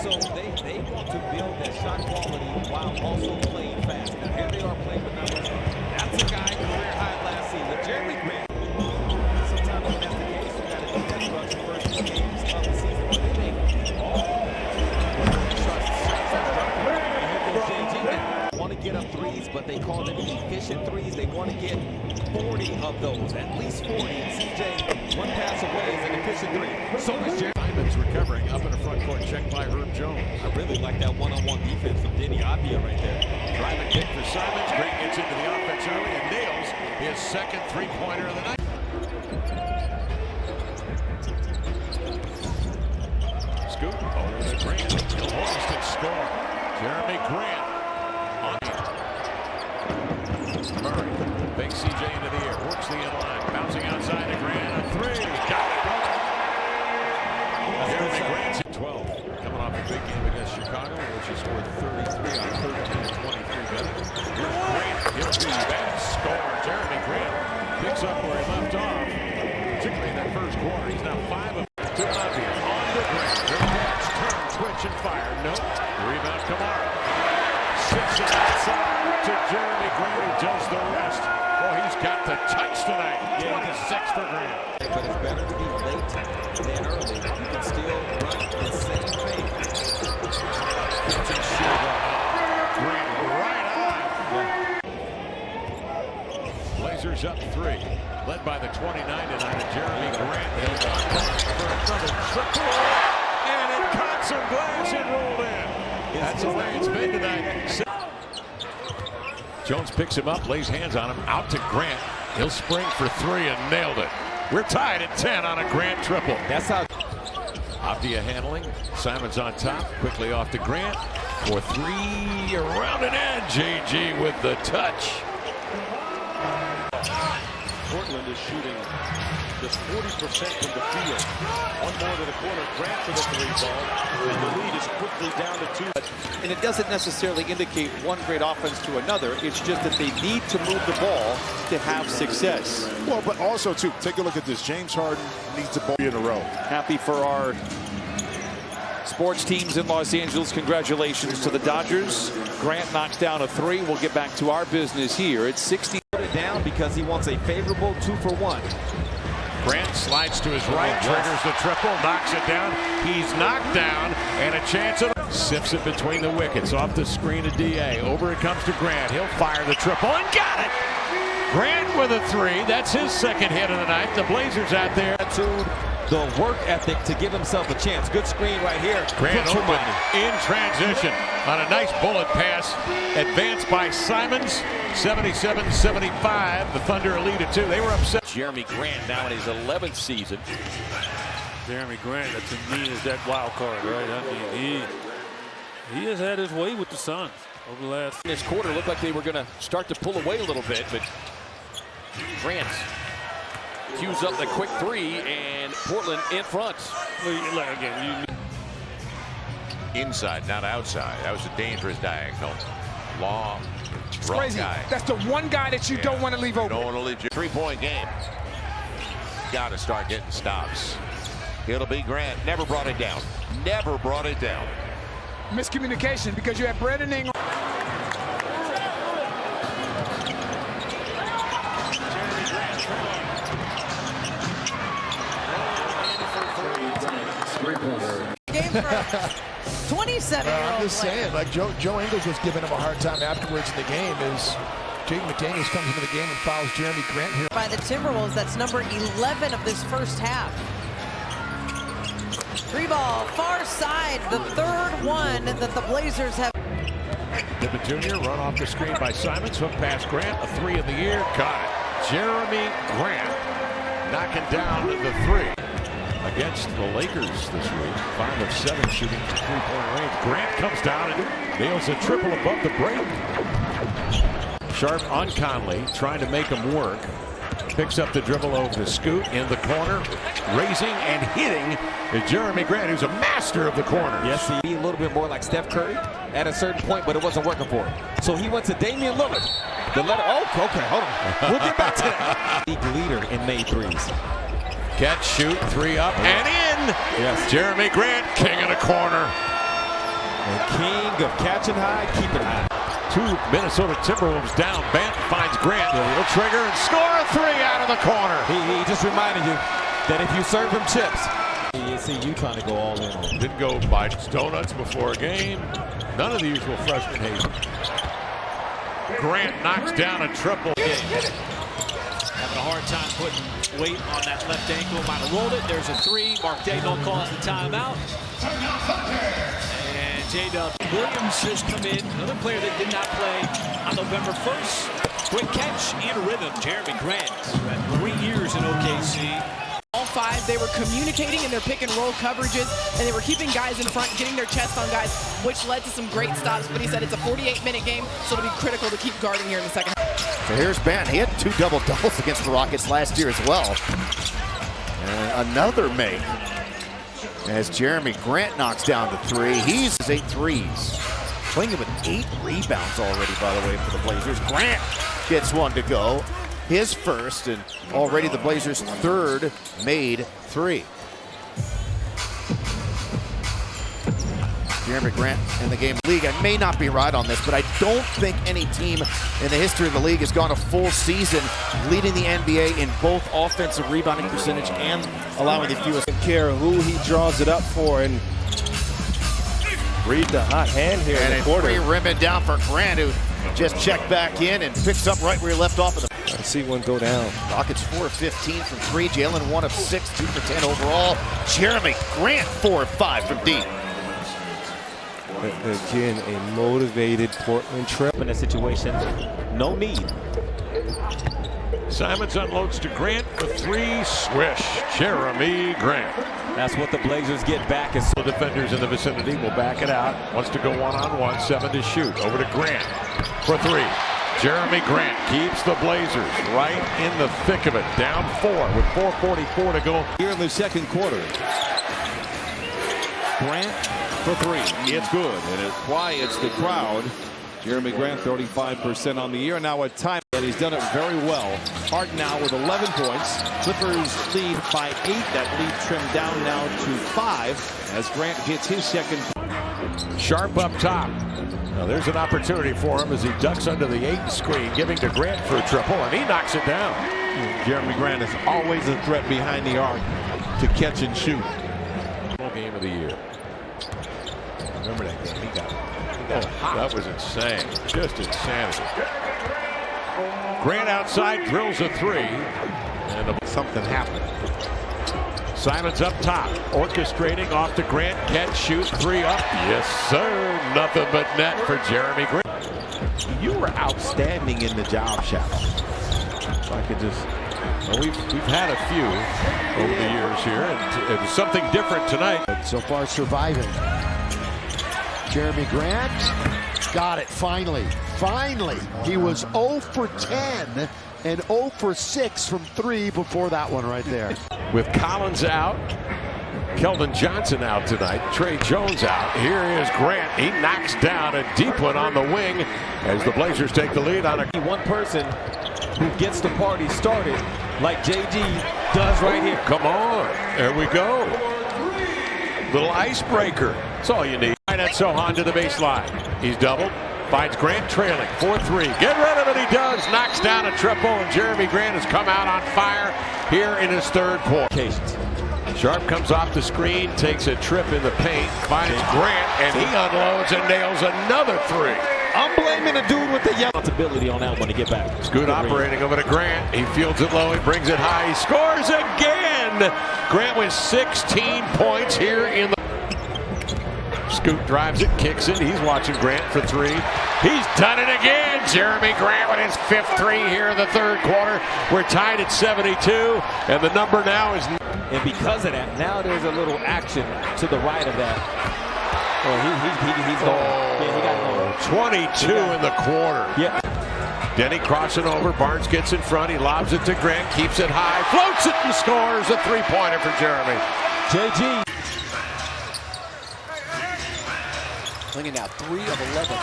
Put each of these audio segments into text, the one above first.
So they want to build that shot quality while also playing fast. Now here they are playing with numbers. That's a guy career high last season. Jerami Grant. Sometimes when that's the case, you got to do that throughout the first 2 games of the season. But they make want to get up threes, but they call them efficient threes. They want to get 40 of those, at least 40. CJ, one pass away is an efficient three. So is Jerami. Simon's recovering up in the front court, checked by Herb Jones. I really like that one-on-one defense from Denny Avdia right there. Driving kick for Simons. Grant gets into the offense early and nails his second three-pointer of the night. Scoot over to Grant. He'll hoist and score. Jerami Grant on Murray. Big CJ into the air. Works the inline. Bouncing outside to Grant. A three. Got it. Jerami Grant's at 12. Coming off a big game against Chicago, which he scored 33 on 13 and 23 minutes. Here's Grant. He'll be back. Score. Jerami Grant picks up where he left off, particularly in that first quarter. He's now 5 of 2 Avdia. On the Grant. Good catch. Turn, twitch, and fire. Nope. Rebound Kamara. 6 outside to Jerami Grant, who does the rest. Well, he's got the touch tonight. 26 for Grant. But it's better to be late than early. You can still run the same thing. Grant right on. Blazers up 3. Led by the 29 tonight. Jerami Grant. He'll go for another triple. And it caught some glass and rolled in. That's the way it's been tonight. Jones picks him up, lays hands on him, out to Grant. He'll spring for 3 and nailed it. We're tied at 10 on a Grant triple. That's how. Avdia handling. Simons on top. Quickly off to Grant. For 3 around and in. JG with the touch. Portland is shooting just 40% from the field. One more to the corner. Grant for the 3 ball. And the lead is quickly down to 2. And it doesn't necessarily indicate one great offense to another. It's just that they need to move the ball to have success. Well, but also, too, take a look at this. James Harden needs the ball in a row. Happy for our sports teams in Los Angeles. Congratulations to the Dodgers. Grant knocks down a 3. We'll get back to our business here. It's 60. Put it down because he wants a favorable 2-for-1. Grant slides to his right, triggers the triple, knocks it down. He's knocked down, and a chance at sifts it between the wickets. Off the screen to DA. Over it comes to Grant. He'll fire the triple and got it. Grant with a 3. That's his second hit of the night. The Blazers out there. The work ethic to give himself a chance. Good screen right here. Grant open in transition on a nice bullet pass. Advanced by Simons. 77-75. The Thunder a lead at 2. They were upset. Jerami Grant now in his 11th season. Jerami Grant, to me, is that wild card, right? I mean, he has had his way with the Suns over the last. This quarter looked like they were going to start to pull away a little bit, but Grant cues up the quick 3, and Portland in front. Inside, not outside. That was a dangerous diagonal. Long. It's crazy. Guy. That's the one guy that you don't want to leave open. Don't want to leave. 3-point game. Got to start getting stops. It'll be Grant. Never brought it down. Never brought it down. Miscommunication because you have Brandon Ingram. Game for 27-year-old. I'm just saying, like Joe Ingles was giving him a hard time afterwards in the game. Is Jake McDaniels comes into the game and fouls Jerami Grant here. By the Timberwolves, that's number 11 of this first half. 3 ball, far side, the 3rd one that the Blazers have. Pippen Jr. run off the screen by Simons. Hook past Grant. A 3 in the air. Got it. Jerami Grant knocking down the 3. Against the Lakers this week. 5 of 7 shooting from 3-point range. Grant comes down and nails a triple above the break. Sharp on Conley, trying to make him work. Picks up the dribble over to Scoot in the corner. Raising and hitting is Jerami Grant, who's a master of the corner. Yes, he'd be a little bit more like Steph Curry at a certain point, but it wasn't working for him. So he went to Damian Lillard. Okay, hold on. We'll get back to that. League leader in made threes. Catch, shoot, 3 up and in. Yes. Jerami Grant, king of the corner. King of catching high, keeping high. Two Minnesota Timberwolves down. Banton finds Grant. He'll trigger and score a three out of the corner. He just reminded you that if you serve him chips, you see you trying to go all in. Didn't go buy donuts before a game. None of the usual freshman hazing. Grant knocks down a triple. Having a hard time putting weight on that left ankle. Might have rolled it. There's a three. Mark Dayton calls the timeout. And J-Dub Williams has come in. Another player that did not play on November 1st. Quick catch and a rhythm. Jerami Grant, who had 3 years in OKC. All five, they were communicating in their pick and roll coverages, and they were keeping guys in front, getting their chest on guys, which led to some great stops. But he said it's a 48-minute game, so it'll be critical to keep guarding here in the second half. So here's Banton. He had 2 double-doubles against the Rockets last year as well. And another make as Jerami Grant knocks down the 3. He's 8 threes. Playing with 8 rebounds already, by the way, for the Blazers. Grant gets one to go. His first, and already the Blazers' 3rd made 3. Jerami Grant in the game league. I may not be right on this, but I don't think any team in the history of the league has gone a full season leading the NBA in both offensive rebounding percentage and allowing the fewest. Care who he draws it up for, and read the hot hand here and in the quarter. Free rimming down for Grant, who just checked back in and picks up right where he left off. I see one go down. Rockets 4 of 15 from 3. Jalen 1 of 6, 2 for 10 overall. Jerami Grant 4 of 5 from deep. Again, a motivated Portland Trail in a situation. No need. Simons unloads to Grant for 3. Swish. Jerami Grant. That's what the Blazers get back. As the defenders in the vicinity will back it out. Wants to go one-on-one. 7 to shoot. Over to Grant for 3. Jerami Grant keeps the Blazers right in the thick of it. Down 4 with 4:44 to go here in the second quarter. Grant for 3. It's good, and it quiets the crowd. Jerami Grant 35% on the year. Now a time that he's done it very well. Harden now with 11 points. Clippers lead by 8. That lead trimmed down now to 5 as Grant hits his second. Sharp up top. Now there's an opportunity for him as he ducks under the 8 screen, giving to Grant for a triple, and he knocks it down. Jerami Grant is always a threat behind the arc to catch and shoot. Game of the year. Remember that game? He got hot. That was insane. Just insanity. Grant outside drills a 3, and something happened. Simons up top, orchestrating off to Grant, catch, shoot, 3 up. Yes, sir. Nothing but net for Jerami Grant. You were outstanding in the job shot. If I could just. Well, we've had a few over the years here, and it was something different tonight. So far surviving. Jerami Grant got it finally. Finally. He was 0 for 10 and 0 for 6 from 3 before that one right there. With Collins out, Keldon Johnson out tonight, Trey Jones out. Here is Grant. He knocks down a deep one on the wing as the Blazers take the lead on a one person who gets the party started like JG does right here. Come on. There we go. Little icebreaker. That's all you need. Right at Sohan to the baseline. He's doubled. Finds Grant trailing. 4-3. Get rid of it. He does. Knocks down a triple, and Jerami Grant has come out on fire here in his 3rd quarter. Sharp comes off the screen, takes a trip in the paint, finds Grant, and he unloads and nails another 3. I'm blaming a dude with the yellow ability on that one to get back. It's good operating over to Grant. He fields it low. He brings it high. He scores again. Grant with 16 points here in the. Scoot drives it, kicks it. He's watching Grant for 3. He's done it again. Jerami Grant with his 5th 3 here in the 3rd quarter. We're tied at 72, and the number now is. And because of that, now there's a little action to the right of that. Oh, he's going. Yeah, he got going. 22 in the quarter. Yeah. Denny crossing over. Barnes gets in front. He lobs it to Grant. Keeps it high. Floats it and scores a 3-pointer for Jerami. JG. Clinging now 3 of 11.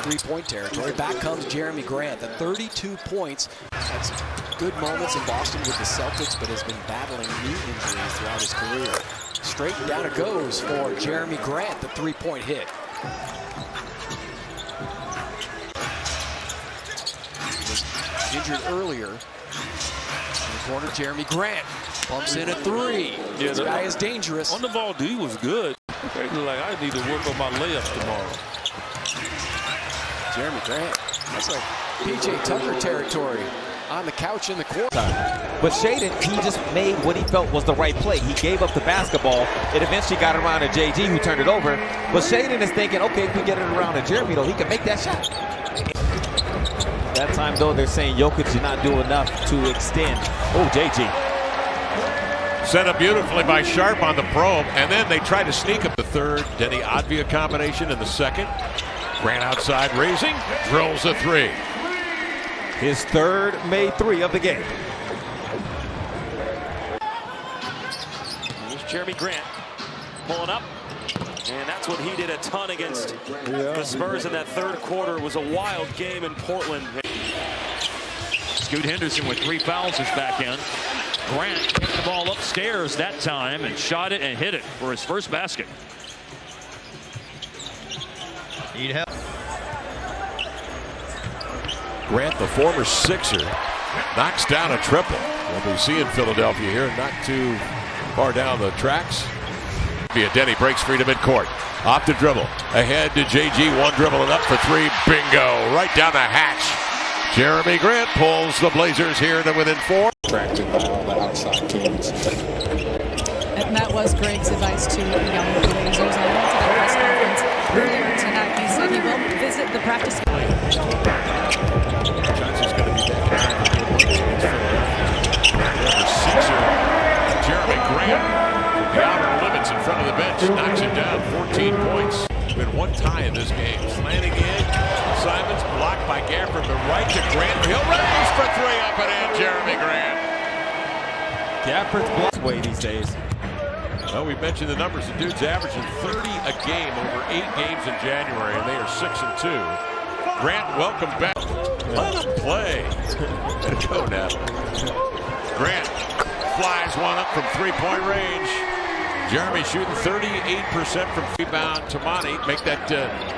3-point territory. Back comes Jerami Grant. The 32 points. That's good moments in Boston with the Celtics, but has been battling knee injuries throughout his career. Straight down it goes for Jerami Grant, the 3-point hit. Was injured earlier. In the corner, Jerami Grant bumps in at 3. Yeah, this guy is dangerous. On the ball, D was good. Like, I need to work on my layups tomorrow. Jerami Grant, that's like PJ Tucker territory on the couch in the court. But Shaden, he just made what he felt was the right play. He gave up the basketball. It eventually got around to JG, who turned it over. But Shaden is thinking, okay, if we get it around to Jerami, though, he can make that shot. That time, though, they're saying Jokic did not do enough to extend. Oh, JG. Set up beautifully by Sharp on the probe, and then they try to sneak up the third. Denny Advia combination in the second. Grant outside, raising, drills a 3. His third made 3 of the game. Here's Jerami Grant pulling up, and that's what he did a ton against the Spurs in that third quarter. It was a wild game in Portland. Scoot Henderson with 3 fouls this back end. Grant kicked the ball upstairs that time and shot it and hit it for his first basket. Need help. Grant, the former Sixer, knocks down a triple. We'll be seeing Philadelphia here, not too far down the tracks. Denny breaks free to midcourt. Off the dribble. Ahead to JG. One dribble and up for 3. Bingo. Right down the hatch. Jerami Grant pulls the Blazers here to within 4. Attracted by all the outside teams. And that was Greg's advice to the young Blazers. I went to the press conference earlier tonight. He said he will visit the practice. Johnson's going to be back. Sixer, Jerami Grant, from the outer limits in front of the bench, knocks him down. 14 points. Been one tie in this game. Slanting in. Simons blocked by Gafford. The right to Grant. He'll raise for 3 up and in. Jerami Grant. Gafford's blocked way these days. Well, we mentioned the numbers. The dude's averaging 30 a game over 8 games in January, and they are 6-2. Grant, welcome back. Let him play. Way to go now. Grant flies one up from 3-point range. Jerami shooting 38% from rebound. Tamani make that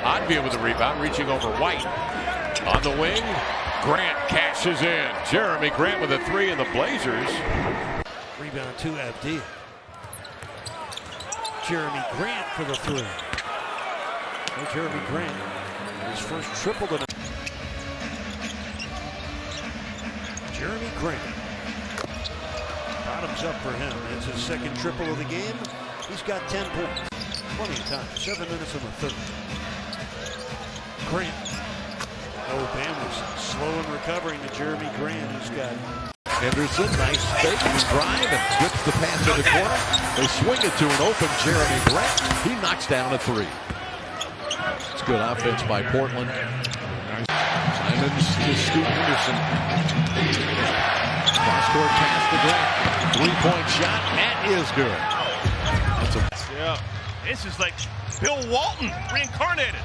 Advia with the rebound, reaching over White. On the wing, Grant cashes in. Jerami Grant with a 3 in the Blazers. Rebound to Avdia. Jerami Grant for the 3. Oh, Jerami Grant, his first triple tonight. Jerami Grant. Bottoms up for him. It's his second triple of the game. He's got 10 points. Plenty of time. 7 minutes in the third. Grant. Oh, Bam was slow in recovering to Jerami Grant. He's got Henderson, nice fake and drive and whips the pass to the corner. They swing it to an open Jerami Grant. He knocks down a 3. It's good offense by Portland. Simons to Scoot Henderson. Cross-court pass to Grant. 3-point shot. That is good. Yeah. This is like Bill Walton reincarnated.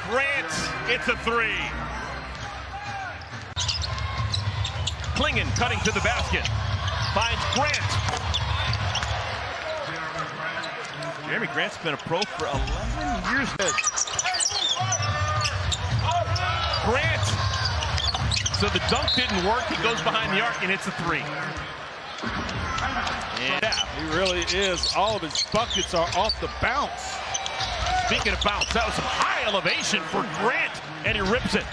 Grant, it's a 3. Klingon cutting to the basket. Finds Grant. Jerami Grant's been a pro for 11 years. Grant. So the dunk didn't work. He goes behind the arc and hits a 3. Yeah, he really is. All of his buckets are off the bounce. Speaking of bounce, that was some high elevation for Grant, and he rips it.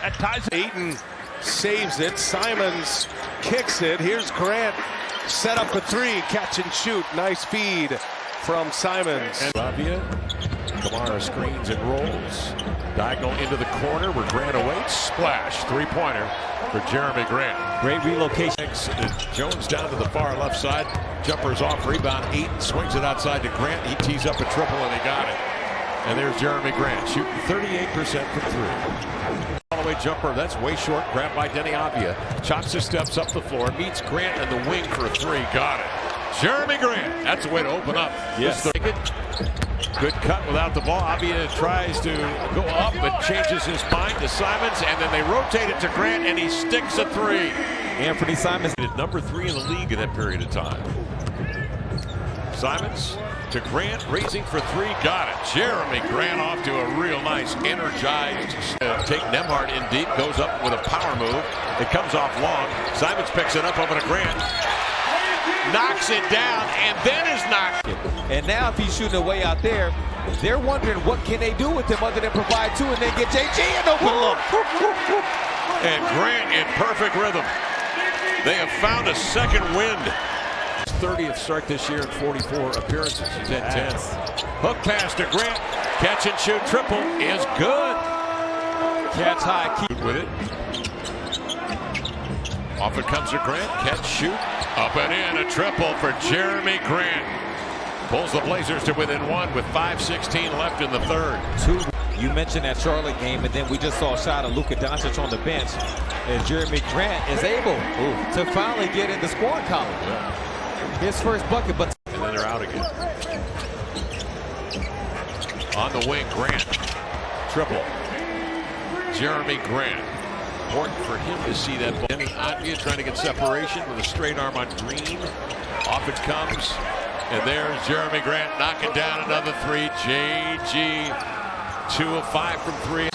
That ties it. Ayton saves it. Simons kicks it. Here's Grant. Set up for 3. Catch and shoot. Nice feed from Simons. Advia. Kamara screens and rolls. Diagonal into the corner where Grant awaits. Splash. 3-pointer for Jerami Grant. Great relocation. Jones down to the far left side. Jumpers off rebound. Ayton swings it outside to Grant. He tees up a triple and he got it. And there's Jerami Grant shooting 38% from 3. All-the-way jumper. That's way short. Grabbed by Denny Avdia. Chops his steps up the floor. Meets Grant in the wing for a 3. Got it. Jerami Grant. That's a way to open up. Yes. Good cut without the ball. Avdia tries to go up, but changes his mind to Simons, and then they rotate it to Grant, and he sticks a 3. Anthony Simons. Number 3 in the league in that period of time. Simons to Grant, raising for three, got it. Jerami Grant off to a real nice, energized take. Nembhard in deep, goes up with a power move. It comes off long. Simons picks it up over to Grant. Knocks it down, and then is knocked. And now if he's shooting away out there, they're wondering what can they do with him other than provide two and then get JG an open look. And Grant in perfect rhythm. They have found a second wind. 30th start this year in 44 appearances. He's at 10. Hook pass to Grant. Catch and shoot triple is good. Catch high, keep with it. Off it comes to Grant. Catch, shoot. Up and in. A triple for Jerami Grant. Pulls the Blazers to within one with 5:16 left in the third. You mentioned that Charlotte game, and then we just saw a shot of Luka Doncic on the bench. And Jerami Grant is able to finally get in the scoring column. His first bucket, but and then they're out again. On the wing, Grant. Triple. Jerami Grant. Important for him to see that ball. Atia trying to get separation with a straight arm on Green. Off it comes. And there's Jerami Grant knocking down another three. JG, 2 of 5 from 3.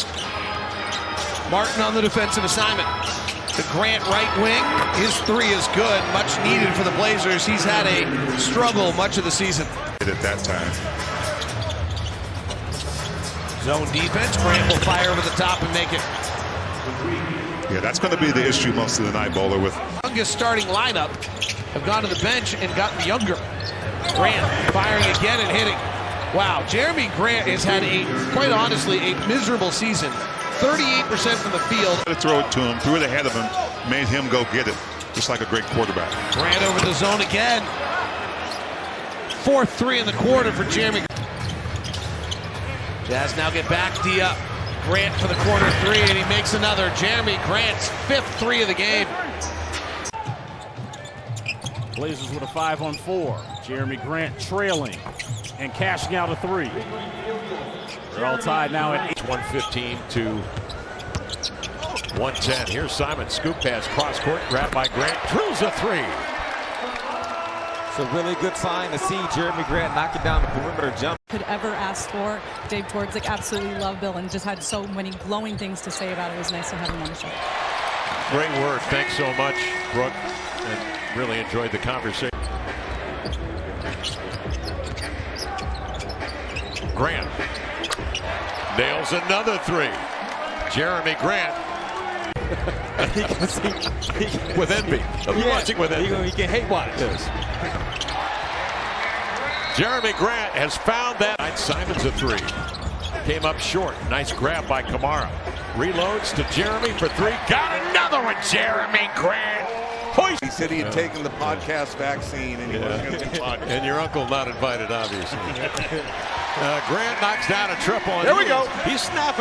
Martin on the defensive assignment. The Grant right wing, his three is good, much needed for the Blazers. He's had a struggle much of the season. At that time. Zone defense, Grant will fire over the top and make it. Yeah, that's going to be the issue most of the night, Bowler. With youngest starting lineup have gone to the bench and gotten younger. Grant firing again and hitting. Wow, Jerami Grant has had quite honestly, a miserable season. 38% from the field. To throw it to him, threw it ahead of him, made him go get it, just like a great quarterback. Grant over the zone again. 4th 3 in the quarter for Jerami. Jazz now get back, D up. Grant for the corner 3, and he makes another. Jerami Grant's 5th 3 of the game. Blazers with a 5-on-4. Jerami Grant trailing and cashing out a 3. They're all tied now at 8. 115 to 110. Here's Simon, scoop pass, cross court, grabbed by Grant, drills a 3. It's a really good sign to see Jerami Grant knocking down the perimeter jump. Could ever ask for. Dave Twardzik absolutely loved Bill and just had so many glowing things to say about it. It was nice to have him on the show. Great word. Thanks so much, Brooke. And really enjoyed the conversation. Grant nails another 3. Jerami Grant with envy. Watching with envy. He can hate watch this. Jerami Grant has found that. Simons a 3. Came up short. Nice grab by Kamara. Reloads to Jerami for 3. Got another one, Jerami Grant. He said he had taken the podcast vaccine and he wasn't going to be podcast. And your uncle not invited, obviously. Grant knocks down a triple. There we go. He's snapping.